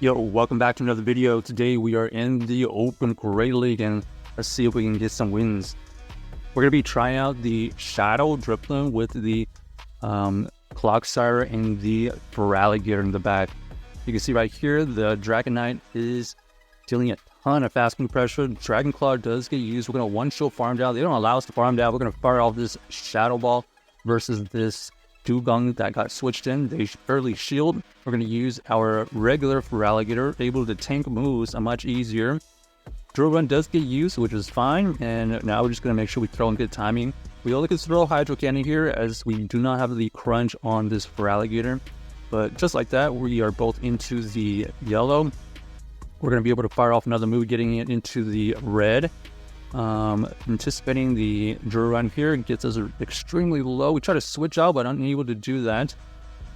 Yo, welcome back to another video. Today we are in the Open Great League and let's see if we can get some wins. We're going to be trying out the Shadow Drifblim with the Clodsire and the Feraligatr in the back. You can see right here the Dragonite is dealing a ton of fast move pressure. Dragon Claw does get used. We're going to one-shot farm down. They don't allow us to farm down. We're going to fire off this Shadow Ball versus this Dugong that got switched in. They early shield. We're going to use our regular Feraligatr, able to tank moves much easier. Drill Run does get used, which is fine, and now we're just going to make sure we throw in good timing. We only can throw Hydro Cannon here as we do not have the crunch on this Feraligatr, but just like that, we are both into the yellow. We're going to be able to fire off another move, getting it into the red. Anticipating the Drill Run here gets us extremely low. We try to switch out, but unable to do that.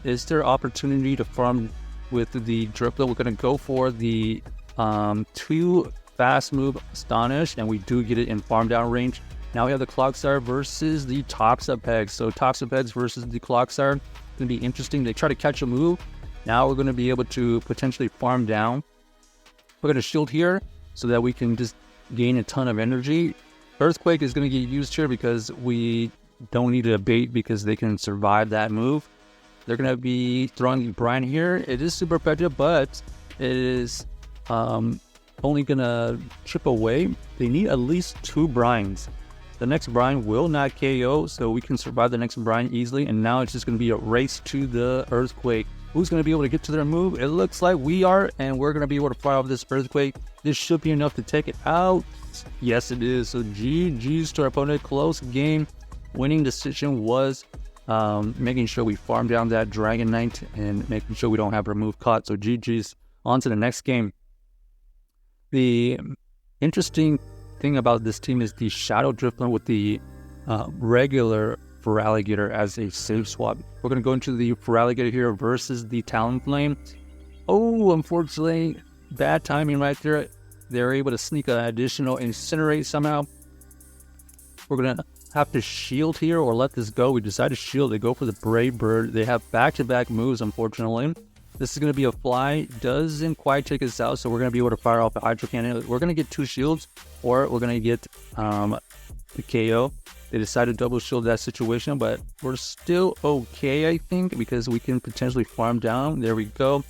Is there opportunity to farm with the Drifblim? We're going to go for the 2 fast move Astonish, and we do get it in farm down range. Now we have the Clodsire versus the Toxapegs. So Toxapegs versus the Clodsire going to be interesting. They try to catch a move. Now we're going to be able to potentially farm down. We're going to shield here so that we can just gain a ton of energy. Earthquake is going to get used here because we don't need a bait because they can survive that move. They're going to be throwing Brine here. It is super effective, but it is only going to chip away. They need at least 2 Brines. The next Brine will not KO, so we can survive the next Brine easily. And now it's just going to be a race to the Earthquake. Who's going to be able to get to their move? It looks like we are, and we're going to be able to fire off this Earthquake. This should be enough to take it out. Yes, it is. So GG's to our opponent. Close game. Winning decision was making sure we farm down that Dragonite and making sure we don't have our move caught. So GG's. On to the next game. The interesting thing about this team is the Shadow Drifblim with the regular Feraligatr as a safe swap. We're going to go into the Feraligatr here versus the Talonflame. Oh, unfortunately, bad timing right there. They're able to sneak an additional Incinerate somehow. We're going to have to shield here or let this go. We decide to shield. They go for the Brave Bird. They have back-to-back moves, unfortunately. This is going to be a fly. Doesn't quite take us out, so we're going to be able to fire off a Hydro Cannon. We're going to get 2 shields, or we're going to get the KO. They decided to double shield that situation, but we're still okay, I think, because we can potentially farm down. There we go.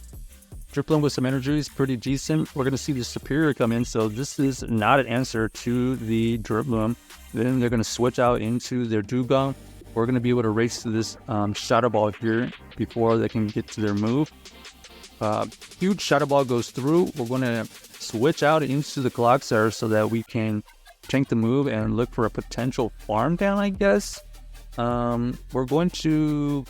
Drifblim with some energy is pretty decent. We're going to see the Superior come in, so this is not an answer to the Drifblim. Then they're going to switch out into their Dugong. We're going to be able to race to this Shadow Ball here before they can get to their move. Huge Shadow Ball goes through. We're going to switch out into the Clodsire so that we can tank the move and look for a potential farm down, I guess. We're going to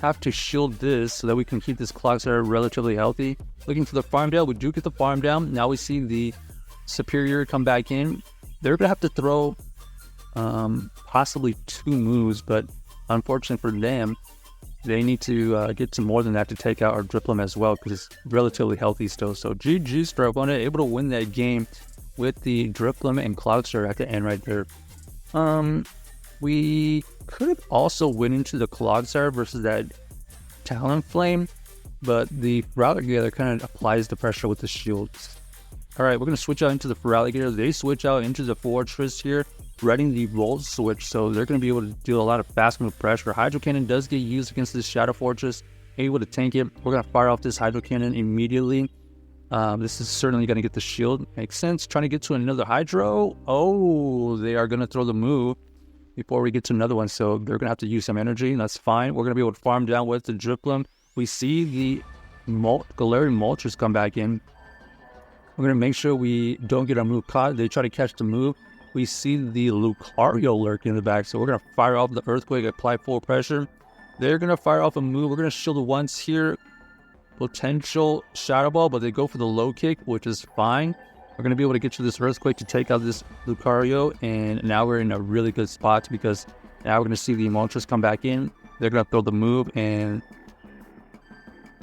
have to shield this so that we can keep this Clodsire relatively healthy. Looking for the farm down. We do get the farm down. Now we see the Superior come back in. They're going to have to throw possibly 2 moves, but unfortunately for them, they need to get to more than that to take out our Drifblim as well because it's relatively healthy still. So GG's for our opponent, able to win that game with the Drifblim and Clodsire at the end right there. We could have also went into the Clodsire versus that Talonflame, but the Feraligatr kind of applies the pressure with the shields. Alright, we're going to switch out into the Feraligatr. They switch out into the Fortress here, running the Volt Switch, so they're going to be able to deal a lot of fast move pressure. Hydro Cannon does get used against this Shadow Fortress, able to tank it. We're going to fire off this Hydro Cannon immediately. This is certainly going to get the shield. Makes sense. Trying to get to another Hydro. Oh, they are going to throw the move before we get to another one, so they're going to have to use some energy. That's fine. We're going to be able to farm down with the Drifblim. We see the Galarian Moltres come back in. We're going to make sure we don't get our move caught. They try to catch the move. We see the Lucario lurking in the back, so we're going to fire off the Earthquake, apply full pressure. They're going to fire off a move. We're going to shield it once here. Potential Shadow Ball, but they go for the low kick, which is fine. We're going to be able to get to this Earthquake to take out this Lucario, and now we're in a really good spot because now we're going to see the Moltres come back in. They're going to throw the move, and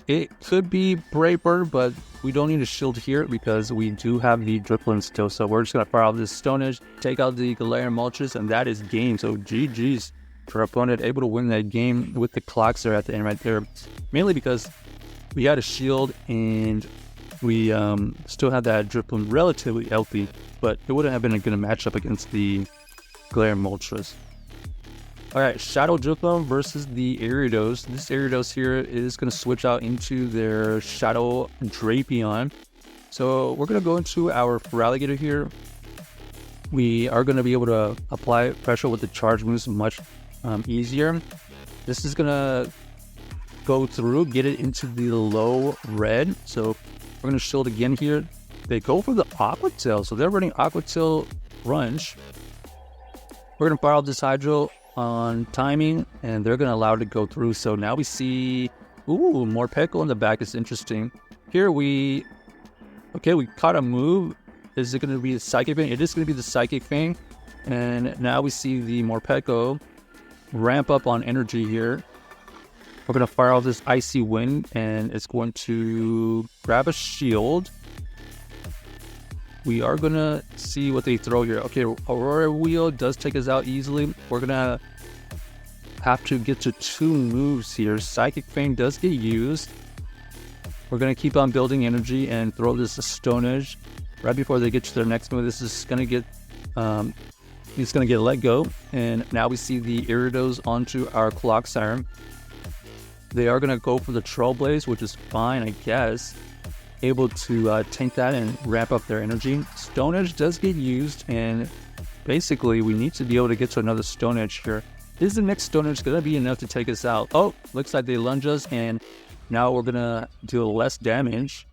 it could be Brave Bird, but we don't need a shield here because we do have the Drifblim still. So we're just going to fire off this Stone Edge, take out the Galarian Moltres, and that is game. So GG's for our opponent, able to win that game with the Clodsire at the end right there. Mainly because we had a shield and we still had that Drifblim relatively healthy, but it wouldn't have been a good matchup against the Glare Moltres. Alright, Shadow Drifblim versus the Ariados. This Ariados here is going to switch out into their Shadow Drapion. So we're going to go into our Feraligatr here. We are going to be able to apply pressure with the charge moves much easier. This is going to go through, get it into the low red. So we're going to shield again here. They go for the Aqua Tail. So they're running Aqua Tail Crunch. We're going to fire out this Hydro on timing, and they're going to allow it to go through. So now we see, ooh, more Morpeko in the back. Is interesting. Here we caught a move. Is it going to be the Psychic Fang? It is going to be the Psychic Fang. And now we see the Morpeko ramp up on energy here. We're going to fire out this Icy Wind, and it's going to grab a shield. We are going to see what they throw here. Okay, Aurora Wheel does take us out easily. We're going to have to get to 2 moves here. Psychic Fang does get used. We're going to keep on building energy and throw this Stone Edge right before they get to their next move. This is going to get it's going to get let go. And now we see the Ariados onto our Clodsire. They are going to go for the Trailblaze, which is fine, I guess. Able to tank that and ramp up their energy. Stone Edge does get used, and basically we need to be able to get to another Stone Edge here. Is the next Stone Edge going to be enough to take us out? Oh, looks like they lunge us, and now we're going to deal less damage.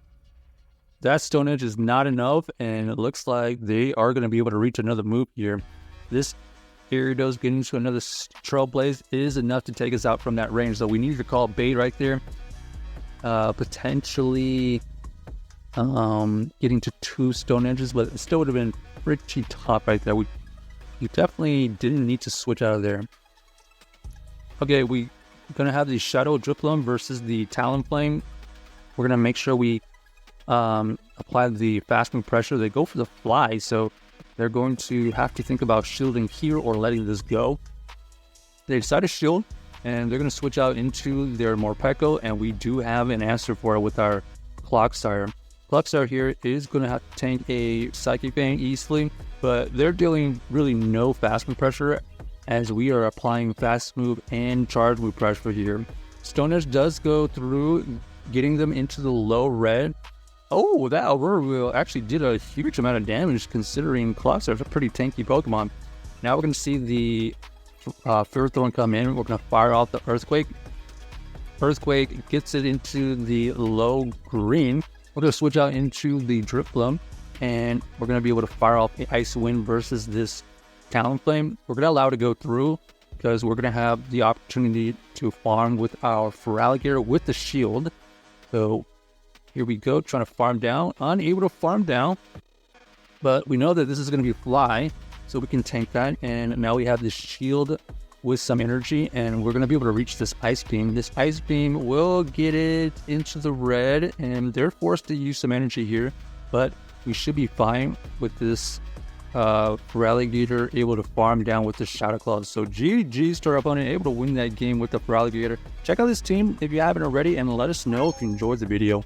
That Stone Edge is not enough, and it looks like they are going to be able to reach another move here. This Ariados getting to another Trailblaze is enough to take us out from that range, so we need to call bait right there. Potentially getting to 2 Stone Edges, but it still would have been pretty tough right there. We definitely didn't need to switch out of there. Okay, we're gonna have the Shadow Drifblim versus the Talonflame. We're gonna make sure we apply the fast move pressure. They go for the Fly, so they're going to have to think about shielding here or letting this go. They decide to shield, and they're gonna switch out into their Morpeko, and we do have an answer for it with our Clodsire. Clodsire here is going to have to tank a Psychic Fang easily, but they're dealing really no fast move pressure as we are applying fast move and charge move pressure here. Stone Edge does go through, getting them into the low red. Oh, that Aurora Wheel actually did a huge amount of damage considering Clodsire is a pretty tanky Pokemon. Now we're going to see the Fear Thorn come in. We're going to fire off the Earthquake. Earthquake gets it into the low green. We're going to switch out into the Drifblim, and we're going to be able to fire off the Ice Wind versus this Talonflame. We're going to allow it to go through because we're going to have the opportunity to farm with our Feraligatr with the shield. So here we go, trying to farm down. Unable to farm down, but we know that this is going to be Fly, so we can tank that. And now we have this shield with some energy, and we're going to be able to reach this Ice Beam. This Ice Beam will get it into the red, and they're forced to use some energy here, but we should be fine with this Feraligatr able to farm down with the Shadow Claws. So GG's to our opponent, able to win that game with the Feraligatr. Check out this team if you haven't already, and let us know if you enjoyed the video.